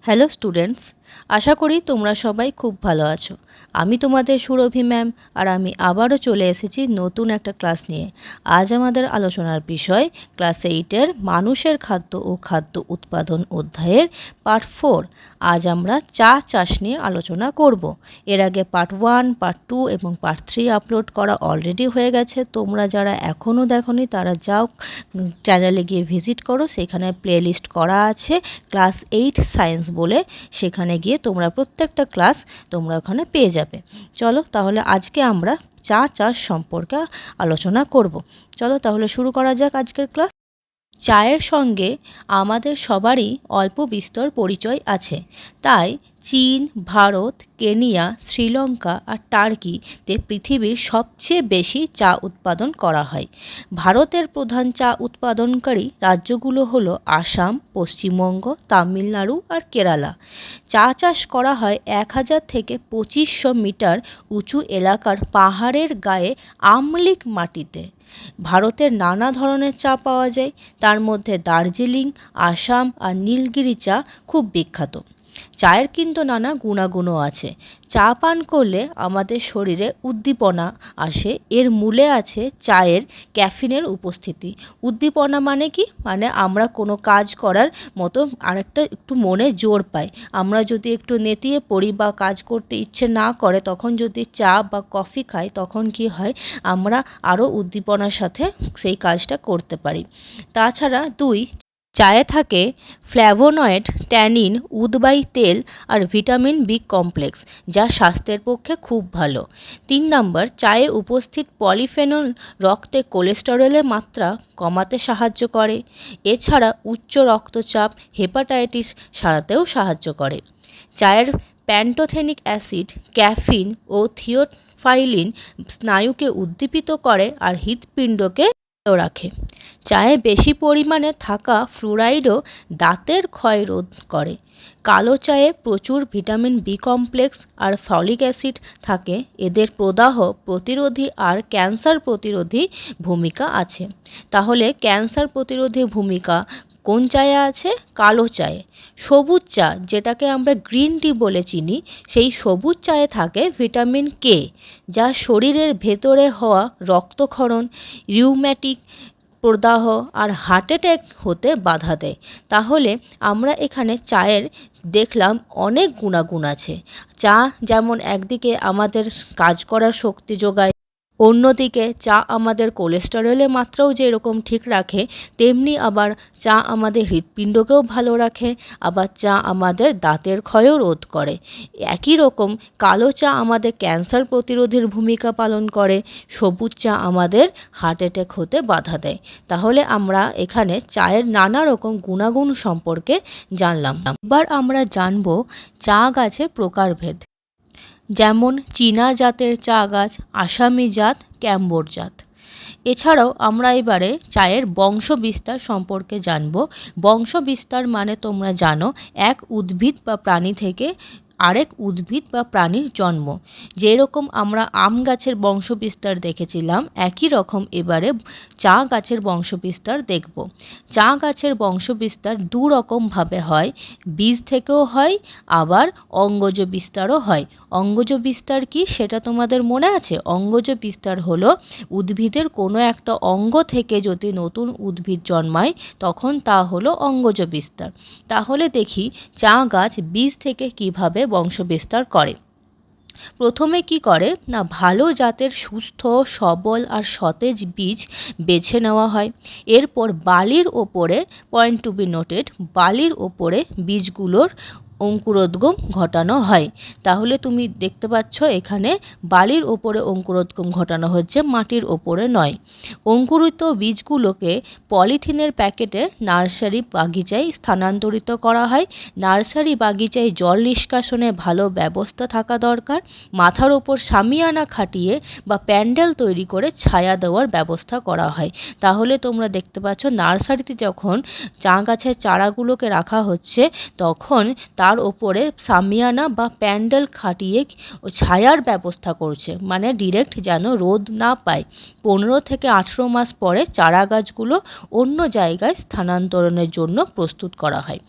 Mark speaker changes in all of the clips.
Speaker 1: Hello students, আশা করি তোমরা সবাই খুব ভালো আছো। আমি তোমাদের সুরভি ম্যাম, আর আমি আবারও চলে এসেছি নতুন একটা ক্লাস নিয়ে। আজ আমাদের আলোচনার বিষয় ক্লাস 8-এর মানুষের খাদ্য ও খাদ্য উৎপাদন অধ্যায়ের পার্ট 4। আজ আমরা চা চাষ নিয়ে আলোচনা করব। এর আগে পার্ট 1, পার্ট 2 এবং পার্ট 3 আপলোড করা অলরেডি হয়ে গেছে। তোমরা যারা এখনও দেখোনি তারা যাও চ্যানেলে গিয়ে ভিজিট করো, সেখানে প্লেলিস্ট করা আছে ক্লাস 8 সায়েন্স বলে। সেখানে গিয়ে তোমরা প্রত্যেকটা ক্লাস তোমরা ওখানে পেয়ে যাবে। চলো তাহলে আজকে আমরা চা চাষ সম্পর্কে আলোচনা করব। চলো তাহলে শুরু করা যাক আজকের ক্লাস। চায়ের সঙ্গে আমাদের সবারই অল্প বিস্তর পরিচয় আছে, তাই চীন, ভারত, কেনিয়া, শ্রীলঙ্কা আর টার্কিতে পৃথিবীর সবচেয়ে বেশি চা উৎপাদন করা হয়। ভারতের প্রধান চা উৎপাদনকারী রাজ্যগুলো হলো আসাম, পশ্চিমবঙ্গ, তামিলনাড়ু আর কেরালা। চা চাষ করা হয় 1000 থেকে 2500 মিটার উঁচু এলাকার পাহাড়ের গায়ে আমলিক মাটিতে। ভারতের নানা ধরনের চা পাওয়া যায়, তার মধ্যে দার্জিলিং, আসাম আর নীলগিরি চা খুব বিখ্যাত। চায়ের কিন্তু নানা গুণাগুণও আছে। চা পান করলে আমাদের শরীরে উদ্দীপনা আসে। এর মূলে আছে চায়ের ক্যাফিনের উপস্থিতি। উদ্দীপনা মানে কি? মানে আমরা কোনো কাজ করার মতো আরেকটা একটু মনে জোর পাই। আমরা যদি একটু নেতিয়ে পড়ি বা কাজ করতে ইচ্ছে না করে, তখন যদি চা বা কফি খাই, তখন কি হয়, আমরা আরও উদ্দীপনার সাথে সেই কাজটা করতে পারি। তাছাড়া 2, চায়ে থাকে ফ্ল্যাভোনয়েড, ট্যানিন, উদবায়ী তেল আর ভিটামিন বি কমপ্লেক্স, যা স্বাস্থ্যের পক্ষে খুব ভালো। 3 নম্বর, চায়ে উপস্থিত পলিফেনল রক্তে কোলেস্টেরলের মাত্রা কমাতে সাহায্য করে। এছাড়া উচ্চ রক্তচাপ, হেপাটাইটিস সারাতেও সাহায্য করে। চায়ের প্যান্টোথেনিক অ্যাসিড, ক্যাফিন ও থিওফাইলিন স্নায়ুকে উদ্দীপিত করে আর হৃৎপিণ্ডকে রাখে। চায়ে বেশি পরিমাণে থাকা ফ্লুরাইডও দাঁতের ক্ষয় রোধ করে। কালো চায়ে প্রচুর ভিটামিন বি কমপ্লেক্স আর ফলিক অ্যাসিড থাকে। এদের প্রদাহ প্রতিরোধী আর ক্যান্সার প্রতিরোধী ভূমিকা আছে। তাহলে ক্যান্সার প্রতিরোধী ভূমিকা কোন চায়ে আছে? কালো চায়ে। সবুজ চা, যেটাকে আমরা গ্রিন টি বলে চিনি, সেই সবুজ চায়ে থাকে ভিটামিন কে, যা শরীরের ভেতরে হওয়া রক্তক্ষরণ, রিউম্যাটিক প্রদাহ আর হার্ট অ্যাটাক হতে বাধা দেয়। তাহলে আমরা এখানে চায়ের দেখলাম অনেক গুণাগুণ আছে। চা যেমন একদিকে আমাদের কাজ করার শক্তি যোগায়, অন্যদিকে চা আমাদের কোলেস্টেরলের মাত্রাও যেরকম ঠিক রাখে, তেমনি আবার চা আমাদের হৃৎপিণ্ডকেও ভালো রাখে, আবার চা আমাদের দাঁতের ক্ষয়ও রোধ করে। একই রকম কালো চা আমাদের ক্যান্সার প্রতিরোধের ভূমিকা পালন করে, সবুজ চা আমাদের হার্ট অ্যাটাক হতে বাধা দেয়। তাহলে আমরা এখানে চায়ের নানা রকম গুণাগুণ সম্পর্কে জানলাম। এবার আমরা জানব চা গাছের প্রকারভেদ, যেমন চীনা জাতের চা গাছ, আসামি জাত, ক্যাম্বোর জাত। এছাড়াও আমরা এবারে চায়ের বংশ বিস্তার সম্পর্কে জানব। বংশ বিস্তার মানে তোমরা জানো, এক উদ্ভিদ বা প্রাণী থেকে আরেক উদ্ভিদ বা প্রাণীর জন্ম। যেরকম আমরা আম গাছের বংশ বিস্তার দেখেছিলাম, একই রকম এবারে চা গাছের বংশ বিস্তার দেখব। চা গাছের বংশ বিস্তার 2 রকমভাবে হয়। বীজ থেকেও হয়, আবার অঙ্গজ বিস্তারও হয়। অঙ্গজ বিস্তার কি সেটা তোমাদের মনে আছে? অঙ্গজ বিস্তার হলো উদ্ভিদের কোনো একটা অঙ্গ থেকে যদি নতুন উদ্ভিদ জন্মায়, তখন তা হলো অঙ্গজ বিস্তার। তাহলে দেখি চা গাছ বীজ থেকে কিভাবে বংশ বিস্তার করে। প্রথমে কি করে না, ভালো জাতের সুস্থ, সবল আর সতেজ বীজ বেছে নেওয়া হয়। এরপর বালির ওপরে, পয়েন্ট টু বি নোটেড, বালির ওপরে বীজগুলোর অঙ্কুরোদ্গম ঘটানো হয়। তাহলে তুমি দেখতে পাচ্ছ এখানে বালির ওপরে অঙ্কুরোদ্গম ঘটানো হচ্ছে, মাটির ওপরে নয়। অঙ্কুরিত বীজগুলোকে পলিথিনের প্যাকেটে নার্সারি বাগিচায় স্থানান্তরিত করা হয়। নার্সারি বাগিচায় জল নিষ্কাশনে ভালো ব্যবস্থা থাকা দরকার। মাথার ওপর শামিয়ানা খাটিয়ে বা প্যান্ডেল তৈরি করে ছায়া দেওয়ার ব্যবস্থা করা হয়। তাহলে তোমরা দেখতে পাচ্ছ নার্সারিতে যখন চা গাছের চারাগুলোকে রাখা হচ্ছে, তখন তা তার ওপরে সামিয়ানা বা প্যান্ডেল খাটিয়ে ছায়ার ব্যবস্থা করছে, মানে ডিরেক্ট যেন রোদ না পায়। 15 থেকে 18 মাস পরে চারা গাছগুলো অন্য জায়গায় স্থানান্তরণের জন্য প্রস্তুত করা হয়।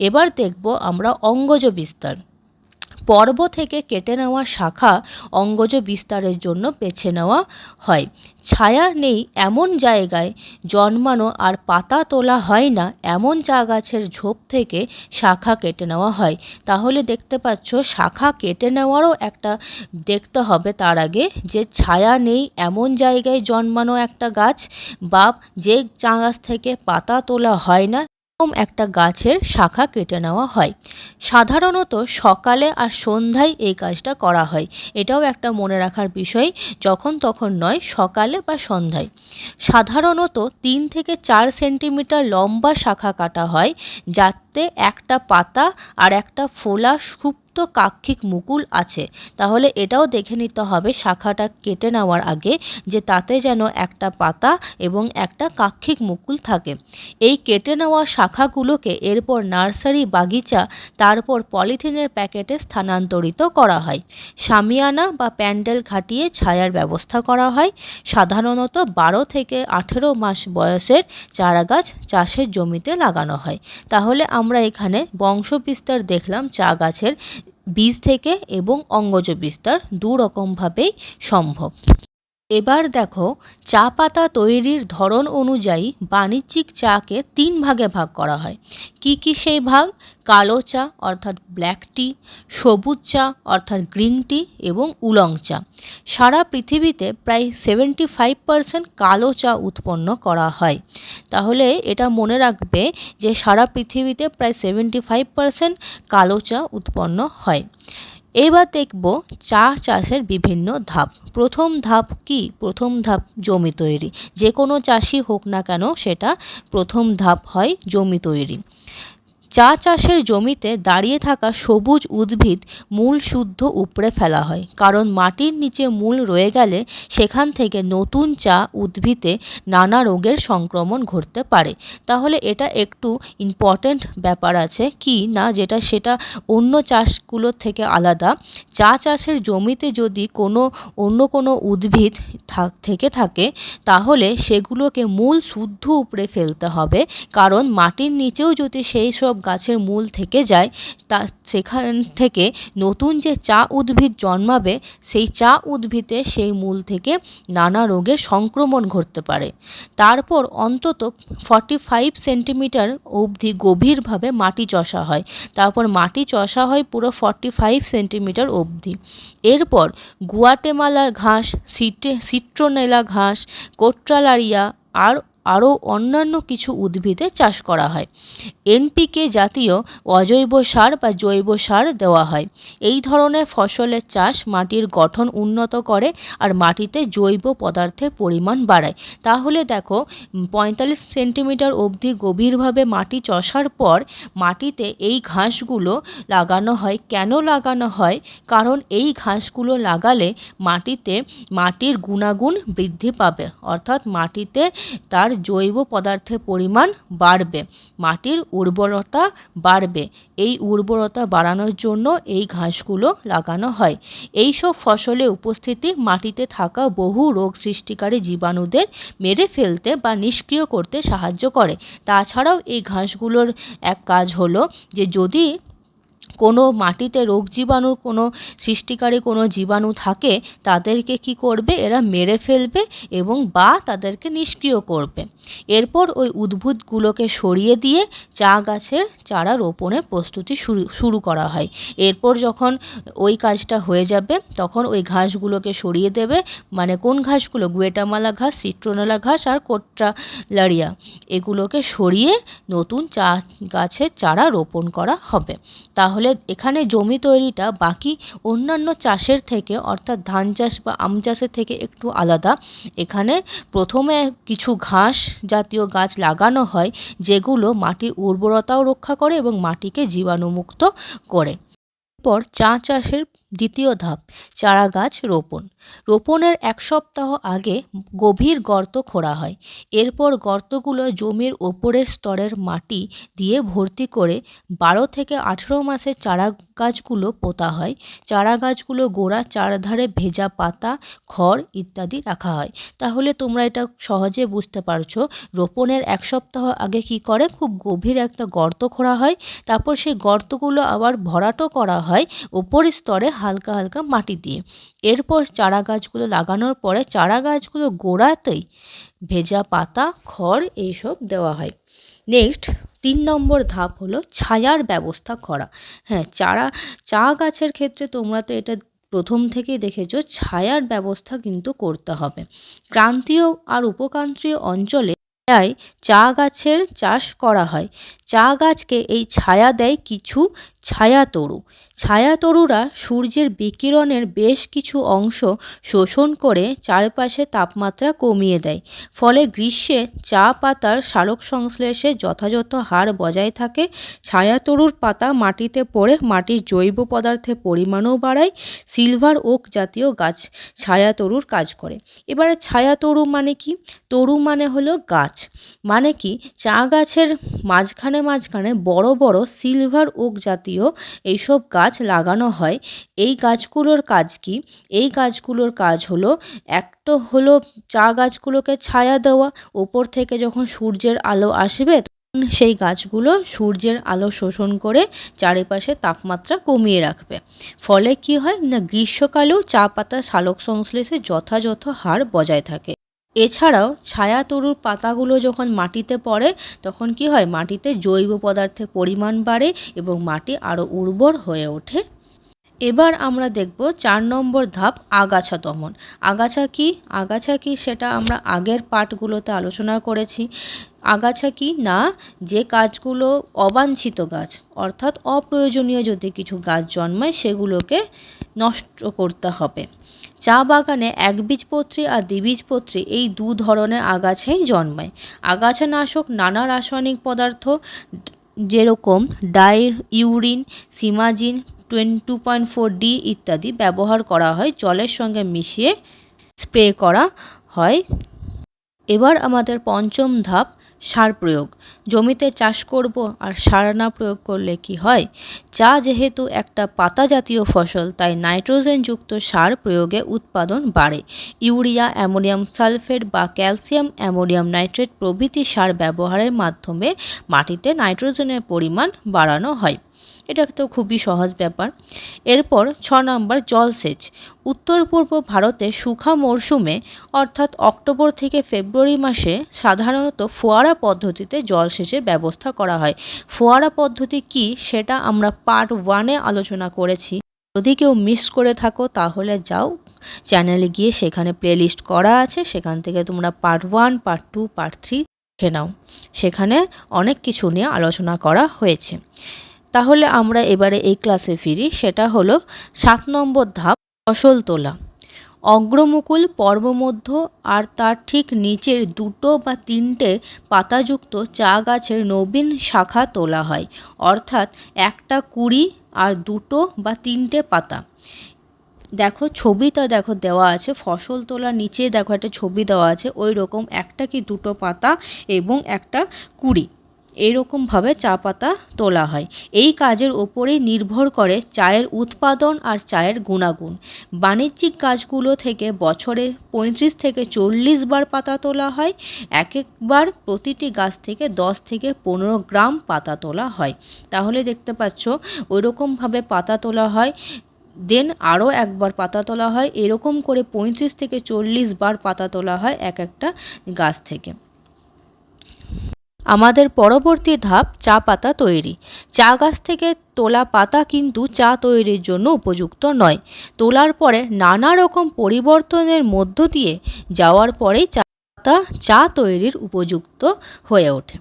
Speaker 1: এবার দেখব আমরা অঙ্গজ বিস্তার। পর্ব থেকে কেটে নেওয়া শাখা অঙ্গজ বিস্তারের জন্য বেছে নেওয়া হয়। ছায়া নেই এমন জায়গায় জন্মানো আর পাতা তোলা হয় না এমন চা গাছের ঝোপ থেকে শাখা কেটে নেওয়া হয়। তাহলে দেখতে পাচ্ছ শাখা কেটে নেওয়ারও একটা দেখতে হবে তার আগে, যে ছায়া নেই এমন জায়গায় জন্মানো একটা গাছ বা যে চা গাছ থেকে পাতা তোলা হয় না একটা গাছের শাখা কেটে নেওয়া হয়। সাধারণত সকালে আর সন্ধ্যায় এই কাজটা করা হয়। এটাও একটা মনে রাখার বিষয়, যখন তখন নয়, সকালে বা সন্ধ্যায়। সাধারণত 3 থেকে 4 সেন্টিমিটার লম্বা শাখা কাটা হয়, যাতে একটা পাতা আর একটা ফোলা সুপ্ত কাক্ষিক মুকুল আছে। তাহলে এটাও দেখে নিতে হবে শাখাটা কেটে নেওয়ার আগে, যে তাতে যেন একটা পাতা এবং একটা কাক্ষিক মুকুল থাকে। এই কেটে নেওয়া শাখাগুলোকে এরপর নার্সারি বাগিচা, তারপর পলিথিনের প্যাকেটে স্থানান্তরিত করা হয়। শামিয়ানা বা প্যান্ডেল খাটিয়ে ছায়ার ব্যবস্থা করা হয়। সাধারণত 12 থেকে 18 মাস বয়সের চারাগাছ চাষের জমিতে লাগানো হয়। তাহলে আমরা এখানে বংশবিস্তার দেখলাম চা গাছের বীজ থেকে, এবং অঙ্গজ বিস্তার দু রকমভাবেই সম্ভব। এবার দেখো, চা পাতা তৈরির ধরন অনুযায়ী বাণিজ্যিক চাকে 3 ভাগে ভাগ করা হয়। কি কি সেই ভাগ? কালো চা অর্থাৎ ব্ল্যাক টি, সবুজ চা অর্থাৎ গ্রিন টি এবং উলং চা। সারা পৃথিবীতে প্রায় 75% কালো চা উৎপন্ন করা হয়। তাহলে এটা মনে রাখবে যে সারা পৃথিবীতে প্রায় 75% কালো চা উৎপন্ন হয়। এবার দেখব চা চাষের বিভিন্ন ধাপ। প্রথম ধাপ কি? প্রথম ধাপ জমি তৈরি। যে কোনো চাষি হোক না কেন, সেটা প্রথম ধাপ হয় জমি তৈরি। চা চাষের জমিতে দাঁড়িয়ে থাকা সবুজ উদ্ভিদ মূল শুদ্ধ উপড়ে ফেলা হয়, কারণ মাটির নিচে মূল রয়ে গেলে সেখান থেকে নতুন চা উদ্ভিদে নানা রোগের সংক্রমণ ঘটতে পারে। তাহলে এটা একটু ইম্পর্ট্যান্ট ব্যাপার আছে কি না, যেটা সেটা অন্য চাষগুলোর থেকে আলাদা। চা চাষের জমিতে যদি অন্য কোনো উদ্ভিদ থেকে থাকে, তাহলে সেগুলোকে মূল শুদ্ধ উপড়ে ফেলতে হবে, কারণ মাটির নিচেও যদি সেই সব গাছের মূল থেকে যায়, সেখান থেকে নতুন যে চা উদ্ভিদ জন্মাবে, সেই চা উদ্ভিদে সেই মূল থেকে নানা রোগের সংক্রমণ ঘটতে পারে। তারপর অন্তত 45 সেন্টিমিটার অবধি গভীরভাবে মাটি চষা হয়। তারপর মাটি চষা হয় পুরো 45 সেন্টিমিটার অবধি। এরপর গুয়াটেমালা ঘাস, সিট্রোনেলা ঘাস, কোট্রালারিয়া আরও অন্যান্য কিছু উদ্ভিদে চাষ করা হয়। এনপিকে জাতীয় অজৈব সার বা জৈব সার দেওয়া হয়। এই ধরনের ফসলের চাষ মাটির গঠন উন্নত করে আর মাটিতে জৈব পদার্থের পরিমাণ বাড়ায়। তাহলে দেখো, 45 সেন্টিমিটার অবধি গভীরভাবে মাটি চষার পর মাটিতে এই ঘাসগুলো লাগানো হয়। কেন লাগানো হয়? কারণ এই ঘাসগুলো লাগালে মাটির গুণাগুণ বৃদ্ধি পাবে, অর্থাৎ মাটিতে তার জৈব পদার্থের পরিমাণ বাড়বে, মাটির উর্বরতা বাড়বে। এই উর্বরতা বাড়ানোর জন্য এই ঘাসগুলো লাগানো হয়। এই সব ফসলে উপস্থিতি মাটিতে থাকা বহু রোগ সৃষ্টিকারী জীবাণুদের মেরে ফেলতে বা নিষ্ক্রিয় করতে সাহায্য করে। তাছাড়াও এই ঘাসগুলোর এক কাজ হলো যে, যদি কোনো মাটিতে রোগ জীবাণুর কোনো সৃষ্টিকারী কোনো জীবাণু থাকে, তাদেরকে কি করবে? এরা মেরে ফেলবে এবং তাদেরকে নিষ্ক্রিয় করবে। এরপর ওই উদ্ভিদগুলোকে সরিয়ে দিয়ে চা গাছের চারা রোপণের প্রস্তুতি শুরু করা হয়। এরপর যখন ওই কাজটা হয়ে যাবে, তখন ওই ঘাসগুলোকে সরিয়ে দেবে। মানে কোন ঘাসগুলো? গুয়াটেমালা ঘাস, সিট্রোনেলা ঘাস আর কোট্রালারিয়া, এগুলোকে সরিয়ে নতুন চা গাছের চারা রোপণ করা হবে। তাহলে এখানে জমি তৈরিটা বাকি অন্যান্য চাষের থেকে, অর্থাৎ ধান চাষ বা আম চাষের থেকে একটু আলাদা। এখানে প্রথমে কিছু ঘাস জাতীয় গাছ লাগানো হয়, যেগুলো মাটির উর্বরতাও রক্ষা করে এবং মাটিকে জীবাণুমুক্ত করে। এরপর চা চাষের দ্বিতীয় ধাপ, চারা গাছ রোপণ। রোপণের 1 সপ্তাহ আগে গভীর গর্ত খোঁড়া হয়। এরপর গর্তগুলো জমির ওপরের স্তরের মাটি দিয়ে ভর্তি করে 12 থেকে 18 মাসে চারা গাছগুলো পোঁতা হয়। চারা গাছগুলো গোড়ার চারধারে ভেজা পাতা, খড় ইত্যাদি রাখা হয়। তাহলে তোমরা এটা সহজে বুঝতে পারছো, রোপণের 1 সপ্তাহ আগে কি করে, খুব গভীর একটা গর্ত খোঁড়া হয়। তারপর সেই গর্তগুলো আবার ভরাটও করা হয় উপরের স্তরে হালকা হালকা মাটি দিয়ে। এরপর চারা গাছগুলো লাগানোর পরে চারা গাছগুলো গোড়াতেই ভেজা পাতা, খড় এইসব দেওয়া হয়। নেক্সট 3 নম্বর ধাপ হলো ছায়ার ব্যবস্থা করা। হ্যাঁ, চা গাছের ক্ষেত্রে তোমরা তো এটা প্রথম থেকেই দেখেছো, ছায়ার ব্যবস্থা কিন্তু করতে হবে। ক্রান্তীয় আর উপক্রান্তীয় অঞ্চলে প্রায় চা গাছের চাষ করা হয়। চা গাছকে এই ছায়া দেয় কিছু ছায়াতরু। ছায়াতরুরা সূর্যের বিকিরণের বেশ কিছু অংশ শোষণ করে চারপাশে তাপমাত্রা কমিয়ে দেয়। ফলে গ্রীষ্মে চা পাতার সালোকসংশ্লেষে যথাযথ হার বজায় থাকে। ছায়াতরুর পাতা মাটিতে পড়ে মাটির জৈব পদার্থের পরিমাণও বাড়ায়। সিলভার ওক জাতীয় গাছ ছায়াতরুর কাজ করে। এবারে ছায়াতরু মানে কি? তরু মানে হলো গাছ। মানে কি, চা গাছের মাঝখানে মাঝখানে বড় বড় সিলভার ওক জাতীয় এইসব গাছ লাগানো হয়। এই গাছগুলোর কাজ কি? এই গাছগুলোর কাজ হলো, একটা হলো চা গাছগুলোকে ছায়া দেওয়া। ওপর থেকে যখন সূর্যের আলো আসবে তখন সেই গাছগুলো সূর্যের আলো শোষণ করে চারিপাশে তাপমাত্রা কমিয়ে রাখবে। ফলে কি হয় না, গ্রীষ্মকালেও চা পাতার সালোকসংশ্লেষে যথাযথ হার বজায় থাকে। এছাড়াও ছায়াতরুর পাতাগুলো যখন মাটিতে পড়ে তখন কি হয়, মাটিতে জৈব পদার্থের পরিমাণ বাড়ে এবং মাটি আরও উর্বর হয়ে ওঠে। এবার আমরা দেখব 4 নম্বর ধাপ, আগাছা দমন। আগাছা কি সেটা আমরা আগের পার্টগুলোতে আলোচনা করেছি। আগাছা কি না, যে গাছগুলো অবাঞ্ছিত গাছ, অর্থাৎ অপ্রয়োজনীয় যদি কিছু গাছ জন্মায় সেগুলোকে নষ্ট করতে হবে। চা বাগানে একবীজপত্রী আর দ্বিবীজপত্রী এই 2 ধরনের আগাছাই জন্মায়। আগাছানাশক নানা রাসায়নিক পদার্থ যেরকম ইউরিন, সিমাজিন 2.4D ইত্যাদি ব্যবহার করা হয়, জলের সঙ্গে মিশিয়ে স্প্রে করা হয়। এবার আমাদের 5ম ধাপ, সার প্রয়োগ। জমিতে চাষ করব আর সার না প্রয়োগ করলে কি হয়? চা যেহেতু একটা পাতা জাতীয় ফসল, তাই নাইট্রোজেনযুক্ত সার প্রয়োগে উৎপাদন বাড়ে। ইউরিয়া, অ্যামোনিয়াম সালফেট বা ক্যালসিয়াম অ্যামোনিয়াম নাইট্রেট প্রভৃতি সার ব্যবহারের মাধ্যমে মাটিতে নাইট্রোজেনের পরিমাণ বাড়ানো হয়। এটা তো খুবই সহজ ব্যাপার। এরপর 6 নম্বর, জলসেচ। উত্তর পূর্ব ভারতে শুখা মরশুমে অর্থাৎ অক্টোবর থেকে ফেব্রুয়ারি মাসে সাধারণত ফোয়ারা পদ্ধতিতে জলসেচের ব্যবস্থা করা হয়। ফোয়ারা পদ্ধতি কি সেটা আমরা পার্ট 1-এ আলোচনা করেছি। যদি কেউ মিস করে থাকো তাহলে যাও চ্যানেলে গিয়ে, সেখানে প্লেলিস্ট করা আছে, সেখান থেকে তোমরা পার্ট 1, পার্ট 2, পার্ট 3 দেখে নাও। সেখানে অনেক কিছু নিয়ে আলোচনা করা হয়েছে। তাহলে আমরা এবারে এই ক্লাসে ফিরি। সেটা হলো 7 নম্বর ধাপ, ফসল তোলা। অগ্রমুকুল, পর্বমধ্য আর তার ঠিক নিচের 2 বা 3টে পাতাযুক্ত চা গাছের নবীন শাখা তোলা হয়। অর্থাৎ একটা কুঁড়ি আর 2 বা 3টে পাতা। দেখো ছবিটা দেওয়া আছে, ফসল তোলার নিচে দেখো একটা ছবি দেওয়া আছে, ওই রকম একটা কি 2 পাতা এবং একটা কুঁড়ি, এইরকমভাবে চা পাতা তোলা হয়। এই কাজের ওপরেই নির্ভর করে চায়ের উৎপাদন আর চায়ের গুণাগুণ। বাণিজ্যিক গাছগুলো থেকে বছরে 35 থেকে 40 বার পাতা তোলা হয়। এক একবার প্রতিটি গাছ থেকে 10 থেকে 15 গ্রাম পাতা তোলা হয়। তাহলে দেখতে পাচ্ছ ওইরকমভাবে পাতা তোলা হয়, দেন আরও একবার পাতা তোলা হয়, এরকম করে 35 থেকে 40 বার পাতা তোলা হয় এক একটা গাছ থেকে। আমাদের পরবর্তী ধাপ, চা পাতা তৈরি। চা গাছ থেকে তোলা পাতা কিন্তু চা তৈরির জন্য উপযুক্ত নয়। তোলার পরে নানা রকম পরিবর্তনের মধ্য দিয়ে যাওয়ার পরেই চা পাতা চা তৈরির উপযুক্ত হয়ে ওঠে।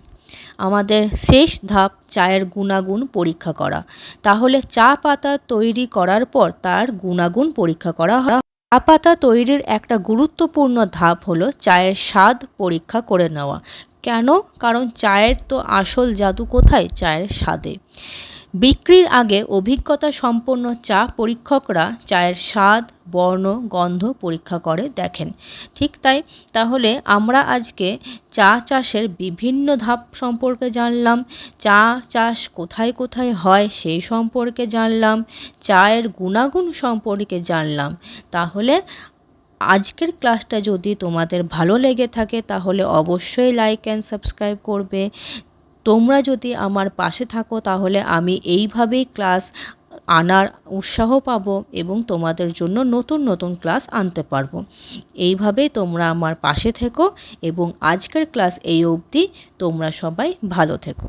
Speaker 1: আমাদের শেষ ধাপ, চায়ের গুণাগুণ পরীক্ষা করা। তাহলে চা পাতা তৈরি করার পর তার গুণাগুণ পরীক্ষা করা হয়। চা পাতা তৈরির একটা গুরুত্বপূর্ণ ধাপ হলো চায়ের স্বাদ পরীক্ষা করে নেওয়া। কেন? কারণ চায়ের তো আসল জাদু কোথায়? চায়ের স্বাদে। বিক্রির আগে অভিজ্ঞতা সম্পন্ন চা পরীক্ষকরা চায়ের স্বাদ, বর্ণ, গন্ধ পরীক্ষা করে দেখেন। ঠিক তাই, তাহলে আমরা আজকে চা চাষের বিভিন্ন ধাপ সম্পর্কে জানলাম, চা চাষ কোথায় কোথায় হয় সেই সম্পর্কে জানলাম, চায়ের গুণাগুণ সম্পর্কে জানলাম। তাহলে আজকের ক্লাসটা যদি তোমাদের ভালো লেগে থাকে তাহলে অবশ্যই লাইক অ্যান্ড সাবস্ক্রাইব করবে। তোমরা যদি আমার পাশে থাকো তাহলে আমি এইভাবেই ক্লাস আনার উৎসাহ পাবো এবং তোমাদের জন্য নতুন নতুন ক্লাস আনতে পারবো। এইভাবেই তোমরা আমার পাশে থেকো এবং আজকের ক্লাস এই অবধি। তোমরা সবাই ভালো থেকো।